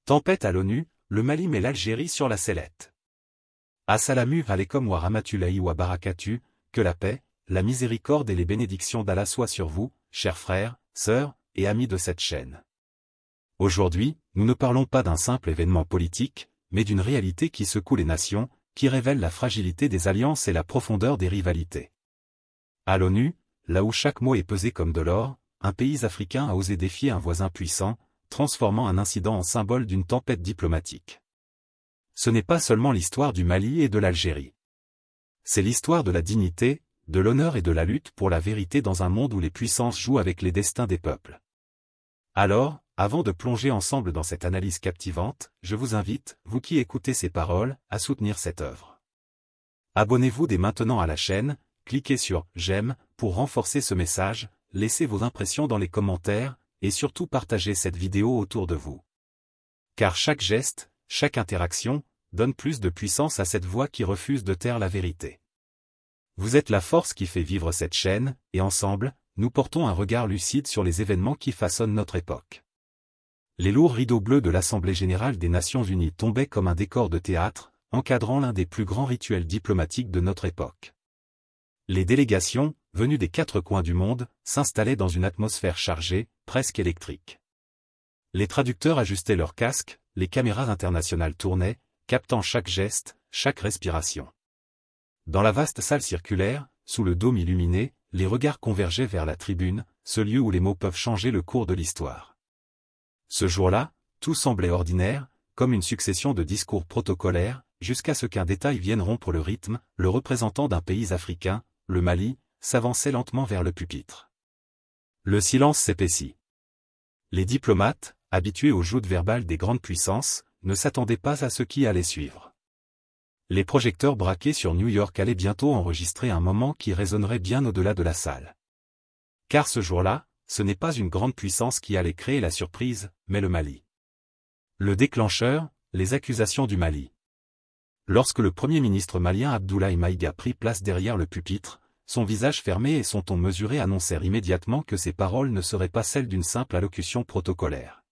Tempête à l'ONU, le Mali met l'Algérie sur la sellette. Assalamu alaikum wa rahmatullahi wa barakatuh, que la paix, la miséricorde et les bénédictions d'Allah soient sur vous, chers frères, sœurs, et amis de cette chaîne. Aujourd'hui, nous ne parlons pas d'un simple événement politique, mais d'une réalité qui secoue les nations, qui révèle la fragilité des alliances et la profondeur des rivalités. À l'ONU, là où chaque mot est pesé comme de l'or, un pays africain a osé défier un voisin puissant, transformant un incident en symbole d'une tempête diplomatique. Ce n'est pas seulement l'histoire du Mali et de l'Algérie. C'est l'histoire de la dignité, de l'honneur et de la lutte pour la vérité dans un monde où les puissances jouent avec les destins des peuples. Alors, avant de plonger ensemble dans cette analyse captivante, je vous invite, vous qui écoutez ces paroles, à soutenir cette œuvre. Abonnez-vous dès maintenant à la chaîne, cliquez sur « J'aime » pour renforcer ce message, laissez vos impressions dans les commentaires, et surtout partagez cette vidéo autour de vous. Car chaque geste, chaque interaction, donne plus de puissance à cette voix qui refuse de taire la vérité. Vous êtes la force qui fait vivre cette chaîne, et ensemble, nous portons un regard lucide sur les événements qui façonnent notre époque. Les lourds rideaux bleus de l'Assemblée générale des Nations unies tombaient comme un décor de théâtre, encadrant l'un des plus grands rituels diplomatiques de notre époque. Les délégations, venues des quatre coins du monde, s'installaient dans une atmosphère chargée, presque électrique. Les traducteurs ajustaient leurs casques, les caméras internationales tournaient, captant chaque geste, chaque respiration. Dans la vaste salle circulaire, sous le dôme illuminé, les regards convergeaient vers la tribune, ce lieu où les mots peuvent changer le cours de l'histoire. Ce jour-là, tout semblait ordinaire, comme une succession de discours protocolaires, jusqu'à ce qu'un détail vienne rompre le rythme, le représentant d'un pays africain, le Mali, s'avançait lentement vers le pupitre. Le silence s'épaissit. Les diplomates, habitués aux joutes verbales des grandes puissances, ne s'attendaient pas à ce qui allait suivre. Les projecteurs braqués sur New York allaient bientôt enregistrer un moment qui résonnerait bien au-delà de la salle. Car ce jour-là, ce n'est pas une grande puissance qui allait créer la surprise, mais le Mali. Le déclencheur, les accusations du Mali. Lorsque le premier ministre malien Abdoulaye Maïga prit place derrière le pupitre, son visage fermé et son ton mesuré annoncèrent immédiatement que ses paroles ne seraient pas celles d'une simple allocution protocolaire.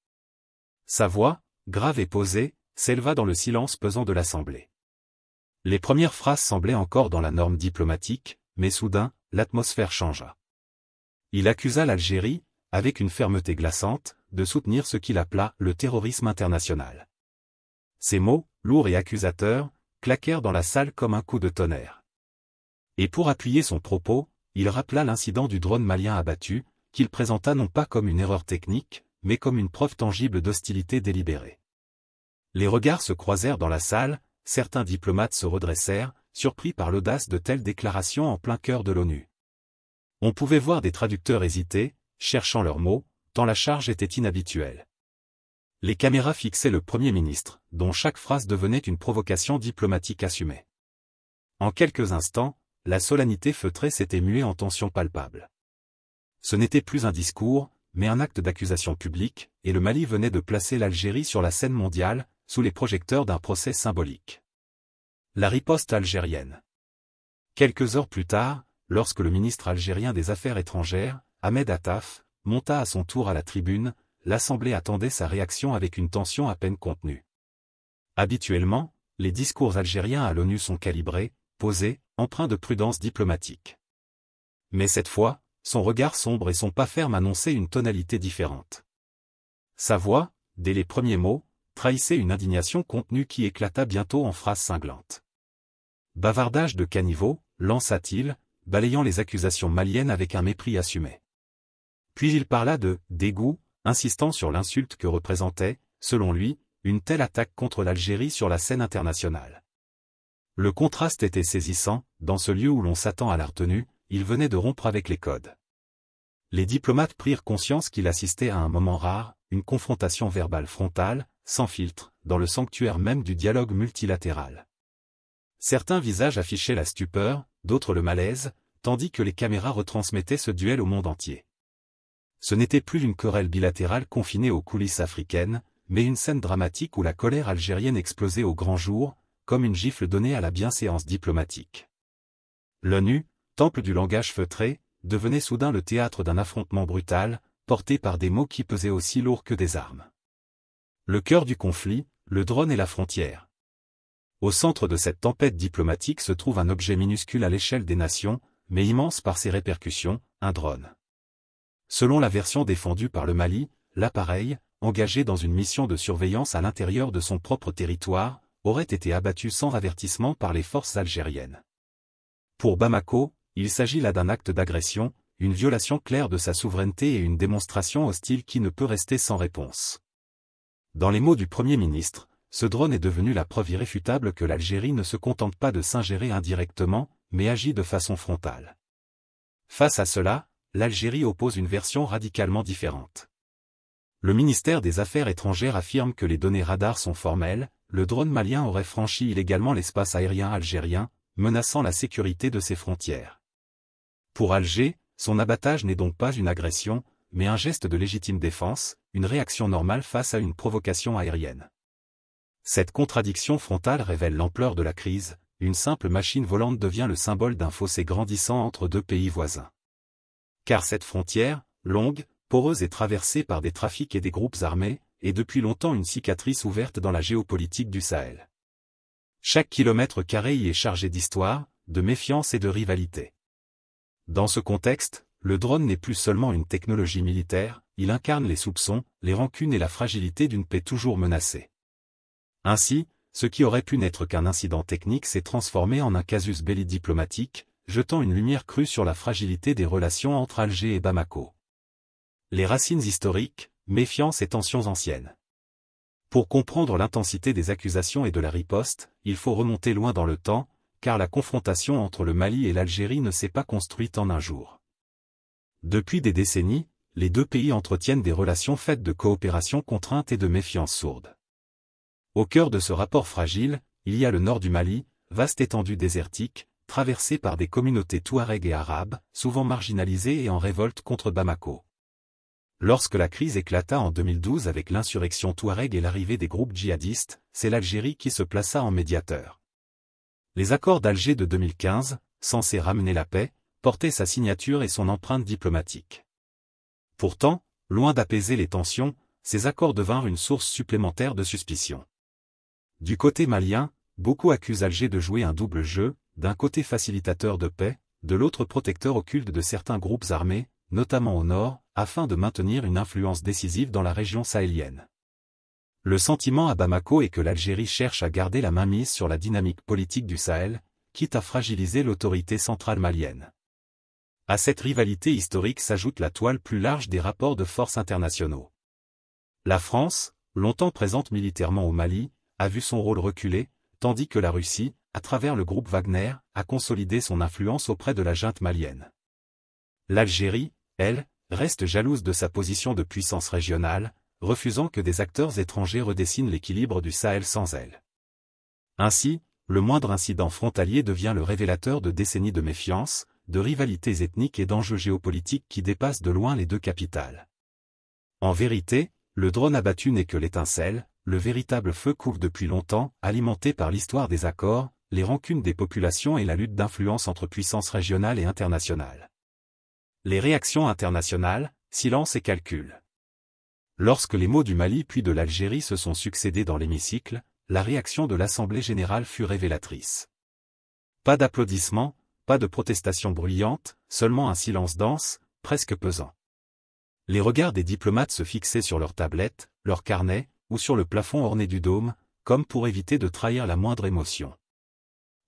Sa voix, grave et posée, s'éleva dans le silence pesant de l'Assemblée. Les premières phrases semblaient encore dans la norme diplomatique, mais soudain, l'atmosphère changea. Il accusa l'Algérie, avec une fermeté glaçante, de soutenir ce qu'il appela le terrorisme international. Ces mots, lourds et accusateurs, claquèrent dans la salle comme un coup de tonnerre. Et pour appuyer son propos, il rappela l'incident du drone malien abattu, qu'il présenta non pas comme une erreur technique, mais comme une preuve tangible d'hostilité délibérée. Les regards se croisèrent dans la salle, certains diplomates se redressèrent, surpris par l'audace de telles déclarations en plein cœur de l'ONU. On pouvait voir des traducteurs hésiter, cherchant leurs mots, tant la charge était inhabituelle. Les caméras fixaient le Premier ministre, dont chaque phrase devenait une provocation diplomatique assumée. En quelques instants, la solennité feutrée s'était muée en tension palpable. Ce n'était plus un discours, mais un acte d'accusation publique, et le Mali venait de placer l'Algérie sur la scène mondiale, sous les projecteurs d'un procès symbolique. La riposte algérienne. Quelques heures plus tard, lorsque le ministre algérien des Affaires étrangères, Ahmed Attaf, monta à son tour à la tribune, l'Assemblée attendait sa réaction avec une tension à peine contenue. Habituellement, les discours algériens à l'ONU sont calibrés, posés, empreints de prudence diplomatique. Mais cette fois, son regard sombre et son pas ferme annonçaient une tonalité différente. Sa voix, dès les premiers mots, trahissait une indignation contenue qui éclata bientôt en phrases cinglantes. Bavardage de caniveau, lança-t-il, balayant les accusations maliennes avec un mépris assumé. Puis il parla de « dégoût », insistant sur l'insulte que représentait, selon lui, une telle attaque contre l'Algérie sur la scène internationale. Le contraste était saisissant, dans ce lieu où l'on s'attend à la retenue, il venait de rompre avec les codes. Les diplomates prirent conscience qu'il assistait à un moment rare, une confrontation verbale frontale, sans filtre, dans le sanctuaire même du dialogue multilatéral. Certains visages affichaient la stupeur, d'autres le malaise, tandis que les caméras retransmettaient ce duel au monde entier. Ce n'était plus une querelle bilatérale confinée aux coulisses africaines, mais une scène dramatique où la colère algérienne explosait au grand jour, comme une gifle donnée à la bienséance diplomatique. L'ONU, temple du langage feutré, devenait soudain le théâtre d'un affrontement brutal, porté par des mots qui pesaient aussi lourd que des armes. Le cœur du conflit, le drone et la frontière. Au centre de cette tempête diplomatique se trouve un objet minuscule à l'échelle des nations, mais immense par ses répercussions, un drone. Selon la version défendue par le Mali, l'appareil, engagé dans une mission de surveillance à l'intérieur de son propre territoire, aurait été abattu sans avertissement par les forces algériennes. Pour Bamako, il s'agit là d'un acte d'agression, une violation claire de sa souveraineté et une démonstration hostile qui ne peut rester sans réponse. Dans les mots du Premier ministre, ce drone est devenu la preuve irréfutable que l'Algérie ne se contente pas de s'ingérer indirectement, mais agit de façon frontale. Face à cela, l'Algérie oppose une version radicalement différente. Le ministère des Affaires étrangères affirme que les données radars sont formelles, le drone malien aurait franchi illégalement l'espace aérien algérien, menaçant la sécurité de ses frontières. Pour Alger, son abattage n'est donc pas une agression, mais un geste de légitime défense, une réaction normale face à une provocation aérienne. Cette contradiction frontale révèle l'ampleur de la crise, une simple machine volante devient le symbole d'un fossé grandissant entre deux pays voisins. Car cette frontière, longue, poreuse et traversée par des trafics et des groupes armés, est depuis longtemps une cicatrice ouverte dans la géopolitique du Sahel. Chaque kilomètre carré y est chargé d'histoire, de méfiance et de rivalité. Dans ce contexte, le drone n'est plus seulement une technologie militaire, il incarne les soupçons, les rancunes et la fragilité d'une paix toujours menacée. Ainsi, ce qui aurait pu n'être qu'un incident technique s'est transformé en un casus belli diplomatique, jetant une lumière crue sur la fragilité des relations entre Alger et Bamako. Les racines historiques, méfiance et tensions anciennes. Pour comprendre l'intensité des accusations et de la riposte, il faut remonter loin dans le temps, car la confrontation entre le Mali et l'Algérie ne s'est pas construite en un jour. Depuis des décennies, les deux pays entretiennent des relations faites de coopération contrainte et de méfiance sourde. Au cœur de ce rapport fragile, il y a le nord du Mali, vaste étendue désertique, traversée par des communautés touareg et arabes, souvent marginalisées et en révolte contre Bamako. Lorsque la crise éclata en 2012 avec l'insurrection touareg et l'arrivée des groupes djihadistes, c'est l'Algérie qui se plaça en médiateur. Les accords d'Alger de 2015, censés ramener la paix, portaient sa signature et son empreinte diplomatique. Pourtant, loin d'apaiser les tensions, ces accords devinrent une source supplémentaire de suspicion. Du côté malien, beaucoup accusent Alger de jouer un double jeu, d'un côté facilitateur de paix, de l'autre protecteur occulte de certains groupes armés, notamment au nord, afin de maintenir une influence décisive dans la région sahélienne. Le sentiment à Bamako est que l'Algérie cherche à garder la mainmise sur la dynamique politique du Sahel, quitte à fragiliser l'autorité centrale malienne. À cette rivalité historique s'ajoute la toile plus large des rapports de force internationaux. La France, longtemps présente militairement au Mali, a vu son rôle reculer, tandis que la Russie, à travers le groupe Wagner, a consolidé son influence auprès de la junte malienne. L'Algérie, elle, reste jalouse de sa position de puissance régionale, refusant que des acteurs étrangers redessinent l'équilibre du Sahel sans elle. Ainsi, le moindre incident frontalier devient le révélateur de décennies de méfiance, de rivalités ethniques et d'enjeux géopolitiques qui dépassent de loin les deux capitales. En vérité, le drone abattu n'est que l'étincelle, le véritable feu couvre depuis longtemps, alimenté par l'histoire des accords, les rancunes des populations et la lutte d'influence entre puissances régionales et internationales. Les réactions internationales, silence et calcul. Lorsque les mots du Mali puis de l'Algérie se sont succédés dans l'hémicycle, la réaction de l'Assemblée générale fut révélatrice. Pas d'applaudissements, pas de protestations bruyantes, seulement un silence dense, presque pesant. Les regards des diplomates se fixaient sur leurs tablettes, leurs carnets, ou sur le plafond orné du dôme, comme pour éviter de trahir la moindre émotion.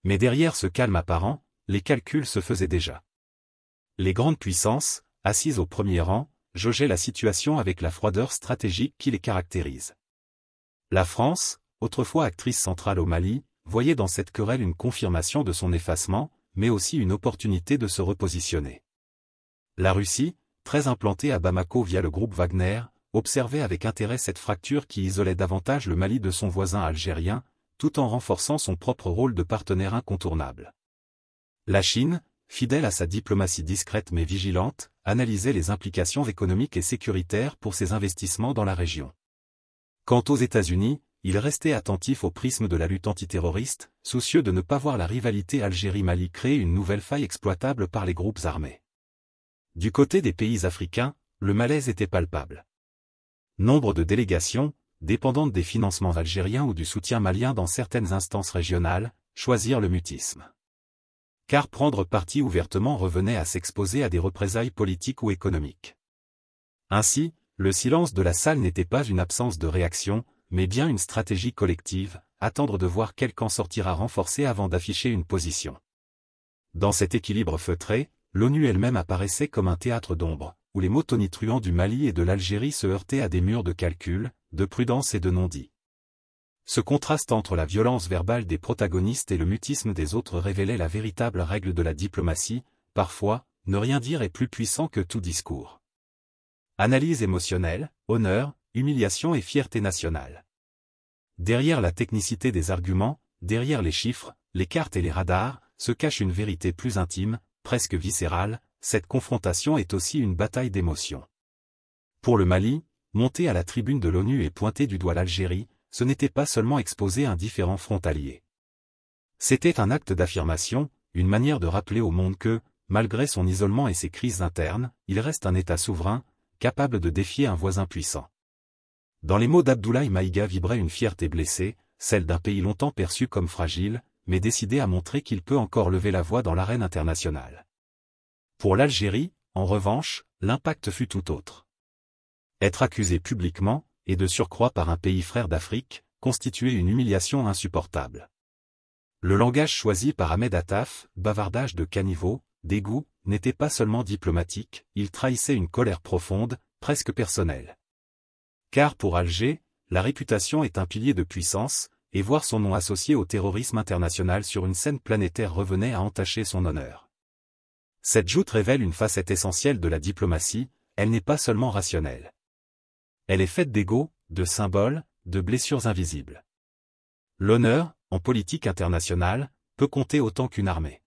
Mais derrière ce calme apparent, les calculs se faisaient déjà. Les grandes puissances, assises au premier rang, jaugeaient la situation avec la froideur stratégique qui les caractérise. La France, autrefois actrice centrale au Mali, voyait dans cette querelle une confirmation de son effacement, mais aussi une opportunité de se repositionner. La Russie, très implantée à Bamako via le groupe Wagner, observait avec intérêt cette fracture qui isolait davantage le Mali de son voisin algérien, tout en renforçant son propre rôle de partenaire incontournable. La Chine, fidèle à sa diplomatie discrète mais vigilante, analysait les implications économiques et sécuritaires pour ses investissements dans la région. Quant aux États-Unis, ils restaient attentifs au prisme de la lutte antiterroriste, soucieux de ne pas voir la rivalité Algérie-Mali créer une nouvelle faille exploitable par les groupes armés. Du côté des pays africains, le malaise était palpable. Nombre de délégations, dépendante des financements algériens ou du soutien malien dans certaines instances régionales, choisir le mutisme. Car prendre parti ouvertement revenait à s'exposer à des représailles politiques ou économiques. Ainsi, le silence de la salle n'était pas une absence de réaction, mais bien une stratégie collective, attendre de voir quel camp sortira renforcé avant d'afficher une position. Dans cet équilibre feutré, l'ONU elle-même apparaissait comme un théâtre d'ombre, où les mots tonitruants du Mali et de l'Algérie se heurtaient à des murs de calcul, de prudence et de non-dit. Ce contraste entre la violence verbale des protagonistes et le mutisme des autres révélait la véritable règle de la diplomatie, parfois, ne rien dire est plus puissant que tout discours. Analyse émotionnelle, honneur, humiliation et fierté nationale. Derrière la technicité des arguments, derrière les chiffres, les cartes et les radars, se cache une vérité plus intime, presque viscérale. Cette confrontation est aussi une bataille d'émotions. Pour le Mali, monter à la tribune de l'ONU et pointer du doigt l'Algérie, ce n'était pas seulement exposer un différend frontalier. C'était un acte d'affirmation, une manière de rappeler au monde que, malgré son isolement et ses crises internes, il reste un État souverain, capable de défier un voisin puissant. Dans les mots d'Abdoulaye Maïga vibrait une fierté blessée, celle d'un pays longtemps perçu comme fragile, mais décidé à montrer qu'il peut encore lever la voix dans l'arène internationale. Pour l'Algérie, en revanche, l'impact fut tout autre. Être accusé publiquement, et de surcroît par un pays frère d'Afrique, constituait une humiliation insupportable. Le langage choisi par Ahmed Attaf, bavardage de caniveau, dégoût, n'était pas seulement diplomatique, il trahissait une colère profonde, presque personnelle. Car pour Alger, la réputation est un pilier de puissance, et voir son nom associé au terrorisme international sur une scène planétaire revenait à entacher son honneur. Cette joute révèle une facette essentielle de la diplomatie, elle n'est pas seulement rationnelle. Elle est faite d'ego, de symboles, de blessures invisibles. L'honneur, en politique internationale, peut compter autant qu'une armée.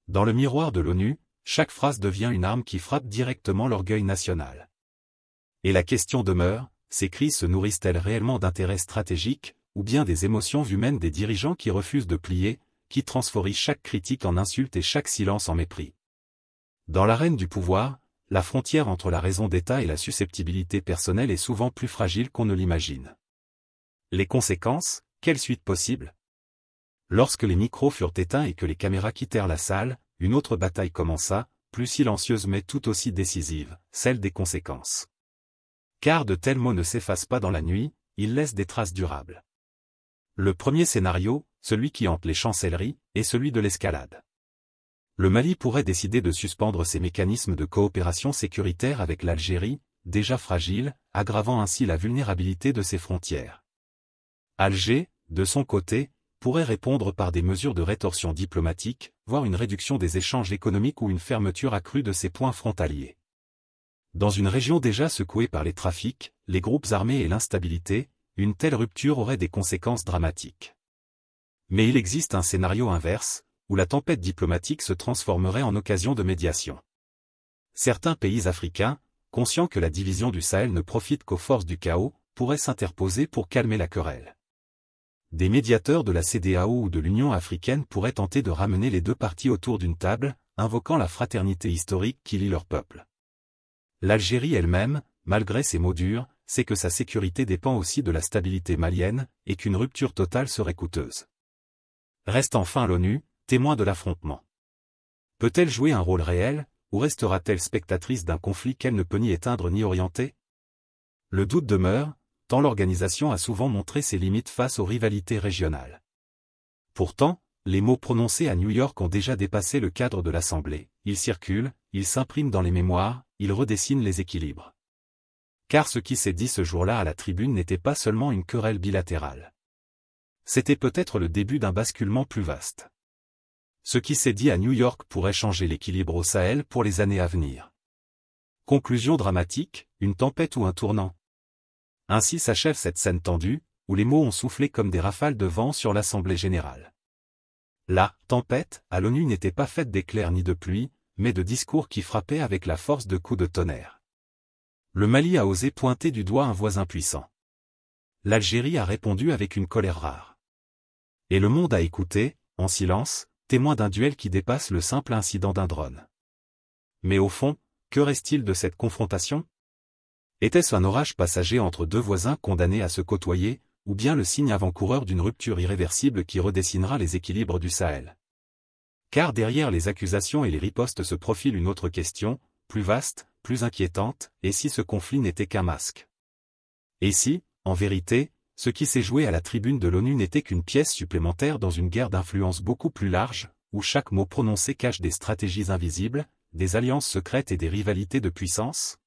Dans le miroir de l'ONU, chaque phrase devient une arme qui frappe directement l'orgueil national. Et la question demeure, ces crises se nourrissent-elles réellement d'intérêts stratégiques, ou bien des émotions humaines des dirigeants qui refusent de plier, qui transforment chaque critique en insulte et chaque silence en mépris. Dans l'arène du pouvoir, la frontière entre la raison d'État et la susceptibilité personnelle est souvent plus fragile qu'on ne l'imagine. Les conséquences, quelle suite possible? Lorsque les micros furent éteints et que les caméras quittèrent la salle, une autre bataille commença, plus silencieuse mais tout aussi décisive, celle des conséquences. Car de tels mots ne s'effacent pas dans la nuit, ils laissent des traces durables. Le premier scénario, celui qui hante les chancelleries, est celui de l'escalade. Le Mali pourrait décider de suspendre ses mécanismes de coopération sécuritaire avec l'Algérie, déjà fragile, aggravant ainsi la vulnérabilité de ses frontières. Alger, de son côté, pourrait répondre par des mesures de rétorsion diplomatique, voire une réduction des échanges économiques ou une fermeture accrue de ses points frontaliers. Dans une région déjà secouée par les trafics, les groupes armés et l'instabilité, une telle rupture aurait des conséquences dramatiques. Mais il existe un scénario inverse, où la tempête diplomatique se transformerait en occasion de médiation. Certains pays africains, conscients que la division du Sahel ne profite qu'aux forces du chaos, pourraient s'interposer pour calmer la querelle. Des médiateurs de la CEDEAO ou de l'Union africaine pourraient tenter de ramener les deux parties autour d'une table, invoquant la fraternité historique qui lie leurs peuples. L'Algérie elle-même, malgré ses mots durs, sait que sa sécurité dépend aussi de la stabilité malienne, et qu'une rupture totale serait coûteuse. Reste enfin l'ONU, témoin de l'affrontement. Peut-elle jouer un rôle réel, ou restera-t-elle spectatrice d'un conflit qu'elle ne peut ni éteindre ni orienter? Le doute demeure, tant l'organisation a souvent montré ses limites face aux rivalités régionales. Pourtant, les mots prononcés à New York ont déjà dépassé le cadre de l'Assemblée, ils circulent, ils s'impriment dans les mémoires, ils redessinent les équilibres. Car ce qui s'est dit ce jour-là à la tribune n'était pas seulement une querelle bilatérale. C'était peut-être le début d'un basculement plus vaste. Ce qui s'est dit à New York pourrait changer l'équilibre au Sahel pour les années à venir. Conclusion dramatique, une tempête ou un tournant. Ainsi s'achève cette scène tendue, où les mots ont soufflé comme des rafales de vent sur l'Assemblée générale. La tempête, à l'ONU n'était pas faite d'éclairs ni de pluie, mais de discours qui frappaient avec la force de coups de tonnerre. Le Mali a osé pointer du doigt un voisin puissant. L'Algérie a répondu avec une colère rare. Et le monde a écouté, en silence, témoin d'un duel qui dépasse le simple incident d'un drone. Mais au fond, que reste-t-il de cette confrontation? Était-ce un orage passager entre deux voisins condamnés à se côtoyer, ou bien le signe avant-coureur d'une rupture irréversible qui redessinera les équilibres du Sahel? Car derrière les accusations et les ripostes se profile une autre question, plus vaste, plus inquiétante, et si ce conflit n'était qu'un masque? Et si, en vérité, ce qui s'est joué à la tribune de l'ONU n'était qu'une pièce supplémentaire dans une guerre d'influence beaucoup plus large, où chaque mot prononcé cache des stratégies invisibles, des alliances secrètes et des rivalités de puissance?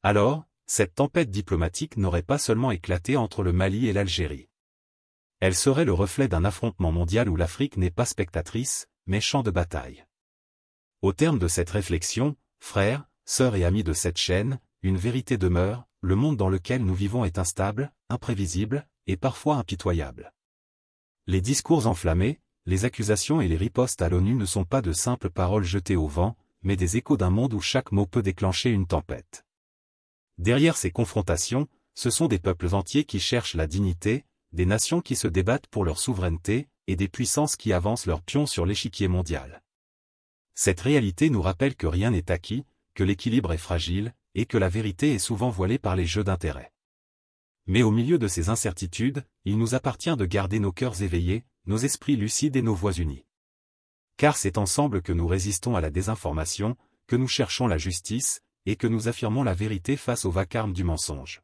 Alors, cette tempête diplomatique n'aurait pas seulement éclaté entre le Mali et l'Algérie. Elle serait le reflet d'un affrontement mondial où l'Afrique n'est pas spectatrice, mais champ de bataille. Au terme de cette réflexion, frères, sœurs et amis de cette chaîne, une vérité demeure, le monde dans lequel nous vivons est instable, imprévisible, et parfois impitoyable. Les discours enflammés, les accusations et les ripostes à l'ONU ne sont pas de simples paroles jetées au vent, mais des échos d'un monde où chaque mot peut déclencher une tempête. Derrière ces confrontations, ce sont des peuples entiers qui cherchent la dignité, des nations qui se débattent pour leur souveraineté, et des puissances qui avancent leurs pions sur l'échiquier mondial. Cette réalité nous rappelle que rien n'est acquis, que l'équilibre est fragile, et que la vérité est souvent voilée par les jeux d'intérêt. Mais au milieu de ces incertitudes, il nous appartient de garder nos cœurs éveillés, nos esprits lucides et nos voix unies. Car c'est ensemble que nous résistons à la désinformation, que nous cherchons la justice, et que nous affirmons la vérité face au vacarme du mensonge.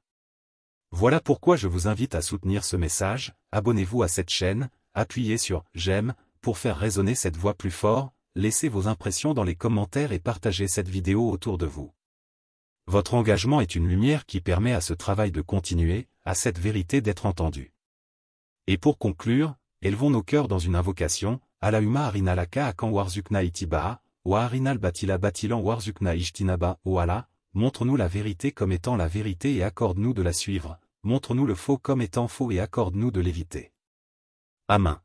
Voilà pourquoi je vous invite à soutenir ce message, abonnez-vous à cette chaîne, appuyez sur « J'aime » pour faire résonner cette voix plus fort, laissez vos impressions dans les commentaires et partagez cette vidéo autour de vous. Votre engagement est une lumière qui permet à ce travail de continuer, à cette vérité d'être entendue. Et pour conclure, élevons nos cœurs dans une invocation, Allahumma arina laka akan warzukna itibaa, wa arinal batila batilan warzukna ijtinaba, o Allah, montre-nous la vérité comme étant la vérité et accorde-nous de la suivre, montre-nous le faux comme étant faux et accorde-nous de l'éviter. Amen.